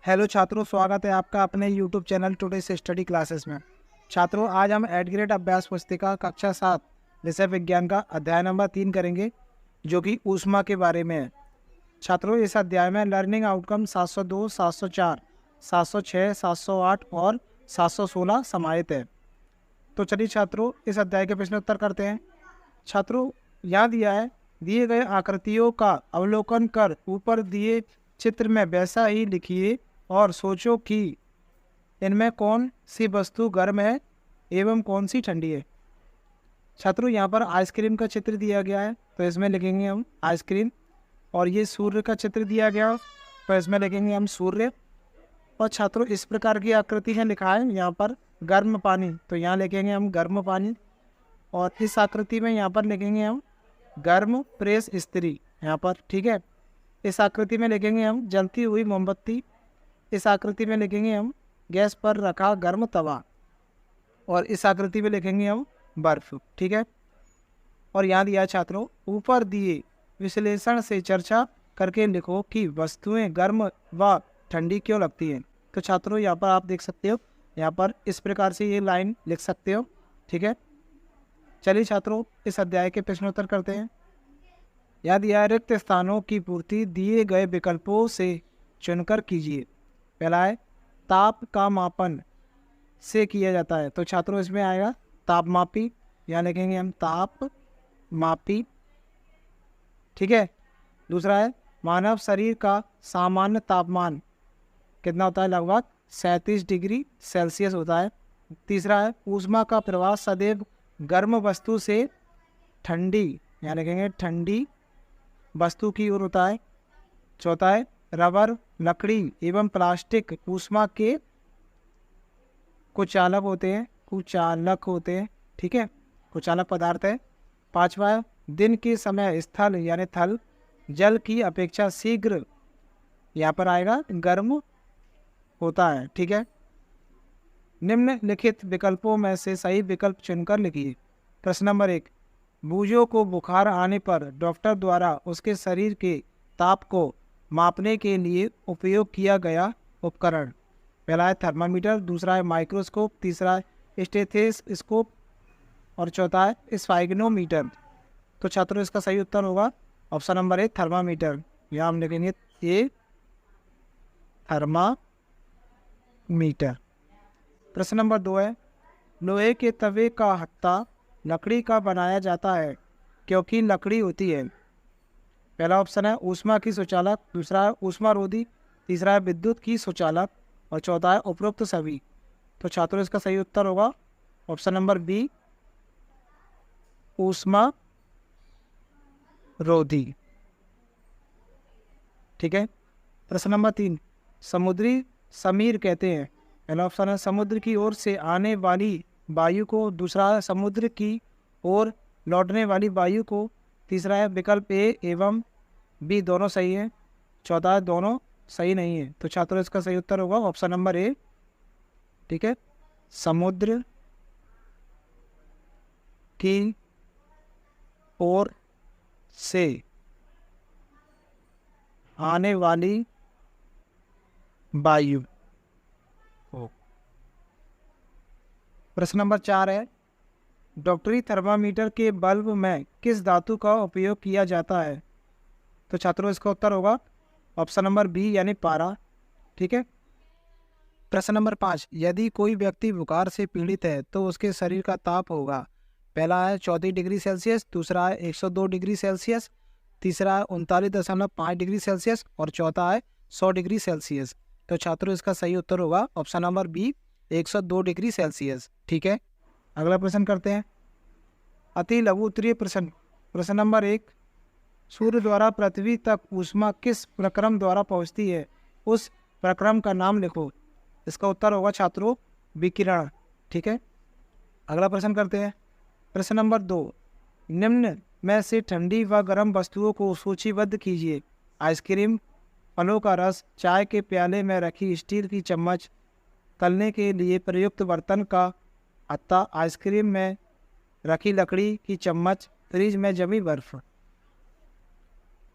Hello छात्रों, स्वागत है आपका अपने यूट्यूब चैनल टुडे से स्टडी क्लासेस में। छात्रों, आज हम एट ग्रेड अभ्यास पुस्तिका कक्षा 7 विषय विज्ञान का अध्याय नंबर 3 करेंगे, जो कि ऊष्मा के बारे में है। छात्रों, इस अध्याय में लर्निंग आउटकम 702, 704, 706, 708 और 716 समाहित है। तो चलिए छात्रों, इस अध्याय के प्रश्न उत्तर करते हैं। छात्रों, यहाँ दिया है, दिए गए आकृतियों का अवलोकन कर ऊपर दिए चित्र में वैसा ही लिखिए और सोचो कि इनमें कौन सी वस्तु गर्म है एवं कौन सी ठंडी है। छात्रों, यहाँ पर आइसक्रीम का चित्र दिया गया है, तो इसमें लिखेंगे हम आइसक्रीम। और ये सूर्य का चित्र दिया गया है, तो इसमें लिखेंगे हम सूर्य। और छात्रों, इस प्रकार की आकृति है, लिखा है यहाँ पर गर्म पानी, तो यहाँ लिखेंगे हम गर्म पानी। और इस आकृति में यहाँ पर लिखेंगे हम गर्म प्रेस इस्त्री, यहाँ पर, ठीक है। इस आकृति में लिखेंगे हम जलती हुई मोमबत्ती। इस आकृति में लिखेंगे हम गैस पर रखा गर्म तवा। और इस आकृति में लिखेंगे हम बर्फ, ठीक है। और यहाँ दिया छात्रों, ऊपर दिए विश्लेषण से चर्चा करके लिखो कि वस्तुएं गर्म व ठंडी क्यों लगती हैं। तो छात्रों, यहाँ पर आप देख सकते हो, यहाँ पर इस प्रकार से ये लाइन लिख सकते हो, ठीक है। चलिए छात्रों, इस अध्याय के प्रश्नोत्तर करते हैं। यहाँ दिया है, रिक्त स्थानों की पूर्ति दिए गए विकल्पों से चुनकर कीजिए। पहला है, ताप का मापन से किया जाता है, तो छात्रों इसमें आएगा तापमापी, यहाँ लिखेंगे हम ताप मापी, ठीक है। दूसरा है, मानव शरीर का सामान्य तापमान कितना होता है, लगभग 37 डिग्री सेल्सियस होता है। तीसरा है, ऊष्मा का प्रवाह सदैव गर्म वस्तु से ठंडी, यहाँ लिखेंगे ठंडी वस्तु की ओर होता है। चौथा है, रबर, लकड़ी एवं प्लास्टिक ऊष्मा के कुचालक होते हैं, ठीक है, कुचालक पदार्थ है। पांचवा है, दिन के समय स्थल यानी थल जल की अपेक्षा शीघ्र, यहाँ पर आएगा गर्म होता है, ठीक है। निम्नलिखित विकल्पों में से सही विकल्प चुनकर लिखिए। प्रश्न नंबर 1, बूझो को बुखार आने पर डॉक्टर द्वारा उसके शरीर के ताप को मापने के लिए उपयोग किया गया उपकरण। पहला है थर्मामीटर, दूसरा है माइक्रोस्कोप, तीसरा है स्टेथोस्कोप और चौथा है स्फाइग्नोमीटर। तो छात्रों, इसका सही उत्तर होगा ऑप्शन नंबर 1 थर्मामीटर। यहाँ हम लिखेंगे ये थर्मामीटर। प्रश्न नंबर 2 है, लोहे के तवे का हत्था लकड़ी का बनाया जाता है क्योंकि लकड़ी होती है। पहला ऑप्शन है ऊष्मा की सुचालक, दूसरा है ऊष्मारोधी, तीसरा है विद्युत की सुचालक और चौथा है उपरोक्त सभी। तो छात्रों, इसका सही उत्तर होगा ऑप्शन नंबर बी ऊष्मा रोधी, ठीक है। प्रश्न नंबर 3, समुद्री समीर कहते हैं। पहला ऑप्शन है समुद्र की ओर से आने वाली वायु को, दूसरा है समुद्र की ओर लौटने वाली वायु को, तीसरा है विकल्प ए एवं बी दोनों सही है, चौथा है दोनों सही नहीं है। तो छात्रों, इसका सही उत्तर होगा ऑप्शन नंबर ए, ठीक है, समुद्र की ओर से आने वाली वायु। प्रश्न नंबर 4 है, डॉक्टरी थर्मामीटर के बल्ब में किस धातु का उपयोग किया जाता है। तो छात्रों, इसका उत्तर होगा ऑप्शन नंबर बी यानी पारा, ठीक है। प्रश्न नंबर 5, यदि कोई व्यक्ति बुखार से पीड़ित है तो उसके शरीर का ताप होगा। पहला है 34 डिग्री सेल्सियस, दूसरा है 102 डिग्री सेल्सियस, तीसरा है 39.5 डिग्री सेल्सियस और चौथा है 100 डिग्री सेल्सियस। तो छात्रों, इसका सही उत्तर होगा option number B 102 degree Celsius, ठीक है। अगला प्रश्न करते हैं, अति लघु उत्तरीय प्रश्न। प्रश्न नंबर 1, सूर्य द्वारा पृथ्वी तक ऊष्मा किस प्रक्रम द्वारा पहुंचती है, उस प्रक्रम का नाम लिखो। इसका उत्तर होगा छात्रों विकिरण, ठीक है। अगला प्रश्न करते हैं, प्रश्न नंबर 2, निम्न में से ठंडी व गर्म वस्तुओं को सूचीबद्ध कीजिए। आइसक्रीम, फलों का रस, चाय के प्याले में रखी स्टील की चम्मच, तलने के लिए प्रयुक्त बर्तन का हत्था, आइसक्रीम में रखी लकड़ी की चम्मच, फ्रिज में जमी बर्फ।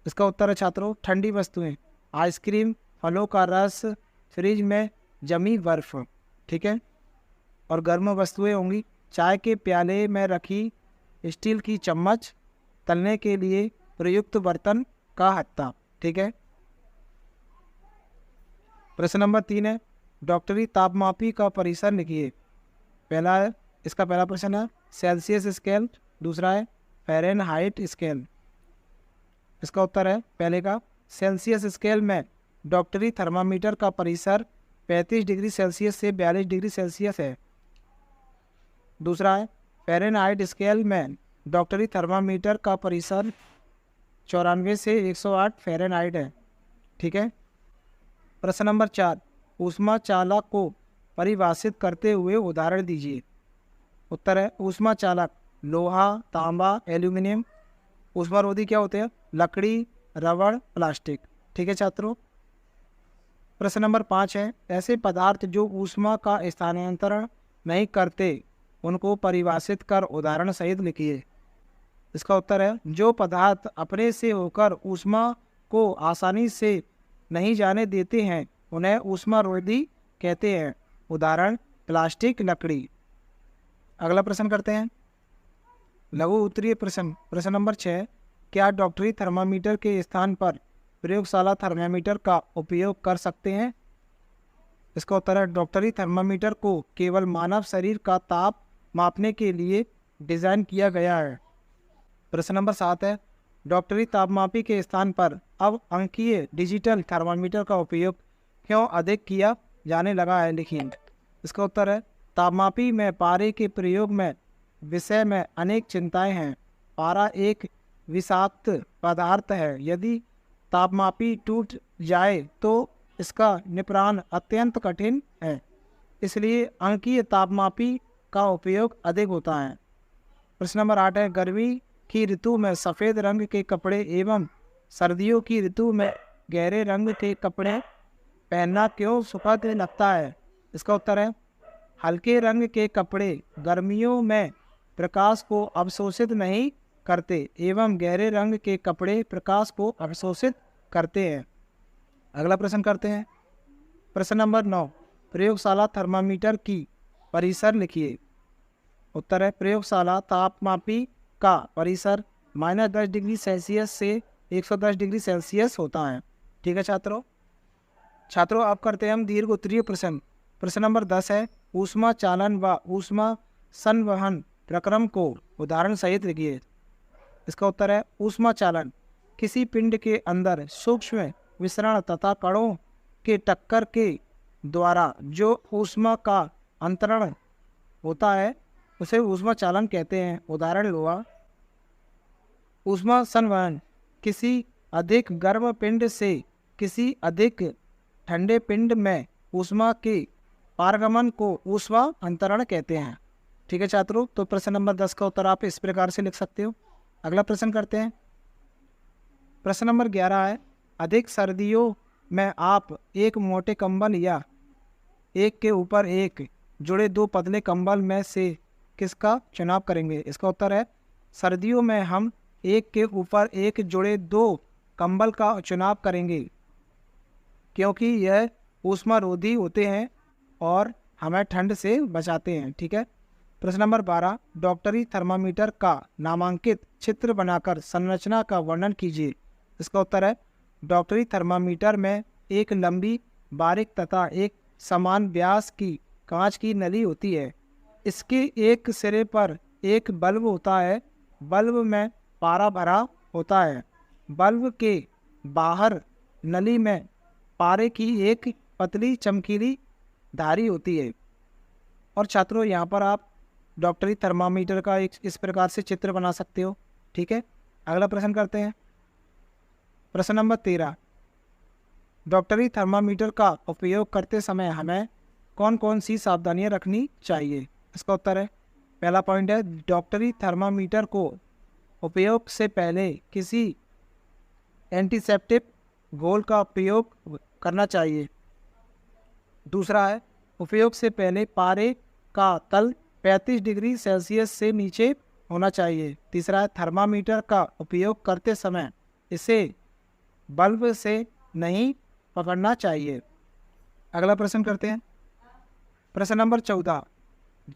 इसका उत्तर है छात्रों ठंडी वस्तुएं, आइसक्रीम, फलों का रस, फ्रिज में जमी बर्फ़, ठीक है। और गर्म वस्तुएं होंगी, चाय के प्याले में रखी स्टील की चम्मच, तलने के लिए प्रयुक्त बर्तन का हत्था, ठीक है। प्रश्न नंबर 3 है, डॉक्टरी तापमापी का परिसर लिखिए। इसका पहला प्रश्न है सेल्सियस स्केल, दूसरा है फ़ारेनहाइट स्केल। इसका उत्तर है पहले का, सेल्सियस स्केल में डॉक्टरी थर्मामीटर का परिसर 35 डिग्री सेल्सियस से 42 डिग्री सेल्सियस है। दूसरा है फ़ारेनहाइट स्केल में डॉक्टरी थर्मामीटर का परिसर 94 से 108 फ़ारेनहाइट है, ठीक है। प्रश्न नंबर 4, ऊष्मा चालक को परिभाषित करते हुए उदाहरण दीजिए। उत्तर है ऊष्मा चालक लोहा, तांबा, एल्यूमिनियम। ऊष्मारोधी क्या होते हैं? लकड़ी, रबड़, प्लास्टिक, ठीक है छात्रों। प्रश्न नंबर 5 है, ऐसे पदार्थ जो ऊष्मा का स्थानांतरण नहीं करते उनको परिभाषित कर उदाहरण सहित लिखिए। इसका उत्तर है जो पदार्थ अपने से होकर ऊष्मा को आसानी से नहीं जाने देते हैं उन्हें ऊष्मारोधी कहते हैं। उदाहरण प्लास्टिक, लकड़ी। अगला प्रश्न करते हैं, लघु उत्तरीय प्रश्न। प्रश्न नंबर 6, क्या डॉक्टरी थर्मामीटर के स्थान पर प्रयोगशाला थर्मामीटर का उपयोग कर सकते हैं? इसका उत्तर है डॉक्टरी थर्मामीटर को केवल मानव शरीर का ताप मापने के लिए डिज़ाइन किया गया है। प्रश्न नंबर 7 है, डॉक्टरी तापमापी के स्थान पर अब अंकीय डिजिटल थर्मामीटर का उपयोग क्यों अधिक किया जाने लगा है? लिखिए। इसका उत्तर है तापमापी में पारे के प्रयोग में विषय में अनेक चिंताएं हैं। पारा एक विषाक्त पदार्थ है, यदि तापमापी टूट जाए तो इसका निपटान अत्यंत कठिन है, इसलिए अंकीय तापमापी का उपयोग अधिक होता है। प्रश्न नंबर 8 है, गर्मी की ऋतु में सफ़ेद रंग के कपड़े एवं सर्दियों की ऋतु में गहरे रंग के कपड़े पहनना क्यों सुखद लगता है? इसका उत्तर है हल्के रंग के कपड़े गर्मियों में प्रकाश को अवशोषित नहीं करते एवं गहरे रंग के कपड़े प्रकाश को अवशोषित करते हैं। अगला प्रश्न करते हैं, प्रश्न नंबर 9, प्रयोगशाला थर्मामीटर की परिसर लिखिए। उत्तर है प्रयोगशाला तापमापी का परिसर -10 डिग्री सेल्सियस से 110 डिग्री सेल्सियस होता है, ठीक है छात्रों। अब करते हैं हम दीर्घ उत्तरीय प्रश्न। प्रश्न नंबर 10 है, ऊष्मा चालन व ऊष्मा संवहन प्रक्रम को उदाहरण सहित लिखिए। इसका उत्तर है ऊष्मा चालन किसी पिंड के अंदर सूक्ष्म विसरण तथा कणों के टक्कर के द्वारा जो ऊष्मा का अंतरण होता है उसे ऊष्मा चालन कहते हैं। उदाहरण हुआ ऊष्मा संवहन किसी अधिक गर्म पिंड से किसी अधिक ठंडे पिंड में ऊष्मा के पारगमन को ऊष्मा अंतरण कहते हैं, ठीक है छात्रों। तो प्रश्न नंबर 10 का उत्तर आप इस प्रकार से लिख सकते हो। अगला प्रश्न करते हैं, प्रश्न नंबर 11 है, अधिक सर्दियों में आप एक मोटे कंबल या एक के ऊपर एक जुड़े दो पतले कंबल में से किसका चुनाव करेंगे? इसका उत्तर है सर्दियों में हम एक के ऊपर एक जुड़े दो कंबल का चुनाव करेंगे क्योंकि यह ऊष्मारोधी होते हैं और हमें ठंड से बचाते हैं, ठीक है। प्रश्न नंबर 12, डॉक्टरी थर्मामीटर का नामांकित चित्र बनाकर संरचना का वर्णन कीजिए। इसका उत्तर है डॉक्टरी थर्मामीटर में एक लंबी, बारीक तथा एक समान व्यास की कांच की नली होती है। इसके एक सिरे पर एक बल्ब होता है। बल्ब में पारा भरा होता है। बल्ब के बाहर नली में पारे की एक पतली चमकीली धारी होती है। और छात्रों यहाँ पर आप डॉक्टरी थर्मामीटर का एक इस प्रकार से चित्र बना सकते हो, ठीक है। अगला प्रश्न करते हैं, प्रश्न नंबर 13, डॉक्टरी थर्मामीटर का उपयोग करते समय हमें कौन कौन सी सावधानियां रखनी चाहिए? इसका उत्तर है पहला पॉइंट है डॉक्टरी थर्मामीटर को उपयोग से पहले किसी एंटीसेप्टिक घोल का उपयोग करना चाहिए। दूसरा है उपयोग से पहले पारे का तल 35 डिग्री सेल्सियस से नीचे होना चाहिए। तीसरा है थर्मामीटर का उपयोग करते समय इसे बल्ब से नहीं पकड़ना चाहिए। अगला प्रश्न करते हैं। प्रश्न नंबर 14,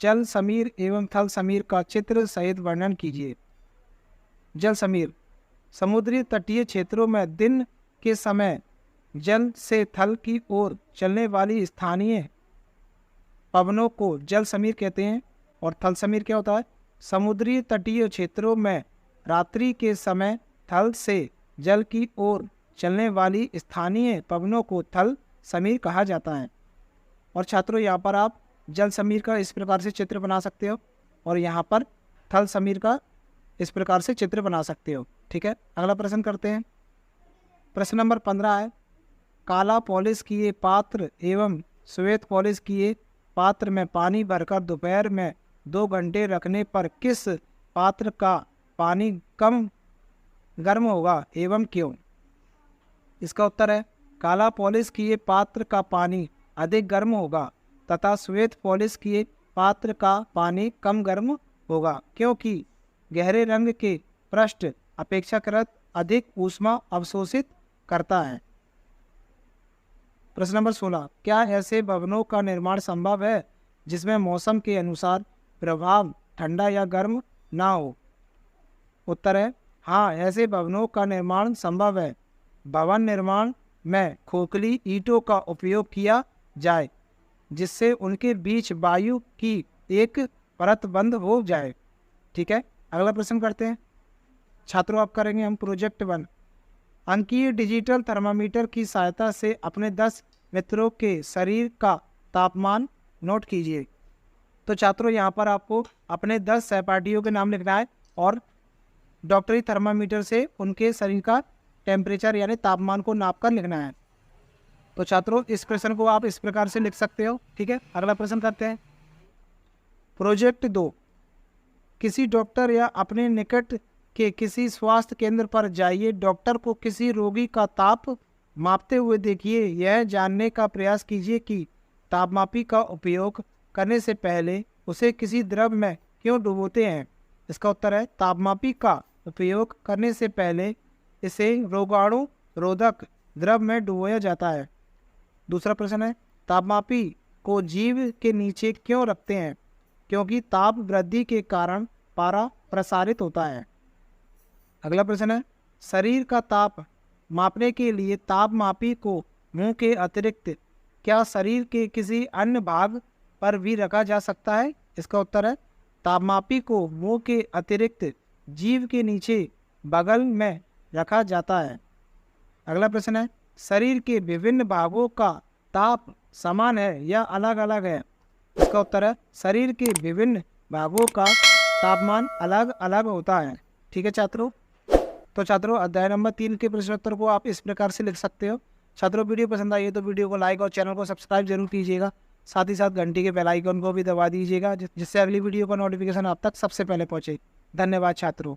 जल समीर एवं थल समीर का चित्र सहित वर्णन कीजिए। जल समीर, समुद्री तटीय क्षेत्रों में दिन के समय जल से थल की ओर चलने वाली स्थानीय पवनों को जल समीर कहते हैं। और थल समीर क्या होता है? समुद्री तटीय क्षेत्रों में रात्रि के समय थल से जल की ओर चलने वाली स्थानीय पवनों को थल समीर कहा जाता है। और छात्रों, यहाँ पर आप जल समीर का इस प्रकार से चित्र बना सकते हो और यहाँ पर थल समीर का इस प्रकार से चित्र बना सकते हो। ठीक है, अगला प्रश्न करते हैं। प्रश्न नंबर 15 है, काला पॉलिश किए पात्र एवं श्वेत पॉलिश किए पात्र में पानी भरकर दोपहर में 2 घंटे रखने पर किस पात्र का पानी कम गर्म होगा एवं क्यों? इसका उत्तर है, काला पॉलिश किए पात्र का पानी अधिक गर्म होगा तथा श्वेत पॉलिश किए पात्र का पानी कम गर्म होगा, क्योंकि गहरे रंग के पृष्ठ अपेक्षाकृत अधिक ऊष्मा अवशोषित करता है। प्रश्न नंबर 16, क्या ऐसे भवनों का निर्माण संभव है जिसमें मौसम के अनुसार प्रभाव ठंडा या गर्म ना हो? उत्तर है, हाँ, ऐसे भवनों का निर्माण संभव है। भवन निर्माण में खोखली ईंटों का उपयोग किया जाए जिससे उनके बीच वायु की एक परत बंद हो जाए। ठीक है, अगला प्रश्न करते हैं। छात्रों, आप करेंगे हम प्रोजेक्ट 1। अंकीय डिजिटल थर्मामीटर की सहायता से अपने 10 मित्रों के शरीर का तापमान नोट कीजिए। तो छात्रों, यहाँ पर आपको अपने 10 सहपाठियों के नाम लिखना है और डॉक्टरी थर्मामीटर से उनके शरीर का टेम्परेचर यानी तापमान को नाप कर लिखना है। तो छात्रों, इस प्रश्न को आप इस प्रकार से लिख सकते हो। ठीक है, अगला प्रश्न करते हैं। प्रोजेक्ट 2, किसी डॉक्टर या अपने निकट के किसी स्वास्थ्य केंद्र पर जाइए। डॉक्टर को किसी रोगी का ताप मापते हुए देखिए। यह जानने का प्रयास कीजिए कि तापमापी का उपयोग करने से पहले उसे किसी द्रव में क्यों डुबोते हैं। इसका उत्तर है, तापमापी का उपयोग करने से पहले इसे रोगाणु रोधक द्रव में डुबोया जाता है। दूसरा प्रश्न है, तापमापी को जीव के नीचे क्यों रखते हैं? क्योंकि ताप वृद्धि के कारण पारा प्रसारित होता है। अगला प्रश्न है, शरीर का ताप मापने के लिए तापमापी को मुंह के अतिरिक्त क्या शरीर के किसी अन्य भाग पर भी रखा जा सकता है? इसका उत्तर है, तापमापी को मुंह के अतिरिक्त जीभ के नीचे बगल में रखा जाता है। अगला प्रश्न है, शरीर के विभिन्न भागों का ताप समान है या अलग अलग है? इसका उत्तर है, शरीर के विभिन्न भागों का तापमान अलग अलग होता है। ठीक है छात्रों, तो छात्रों, अध्याय नंबर 3 के प्रश्नोत्तर को आप इस प्रकार से लिख सकते हो। छात्रों, वीडियो पसंद आई है तो वीडियो को लाइक और चैनल को सब्सक्राइब जरूर कीजिएगा। साथ ही साथ घंटी के बेल आइकन को भी दबा दीजिएगा जिससे अगली वीडियो का नोटिफिकेशन आप तक सबसे पहले पहुंचे। धन्यवाद छात्रों।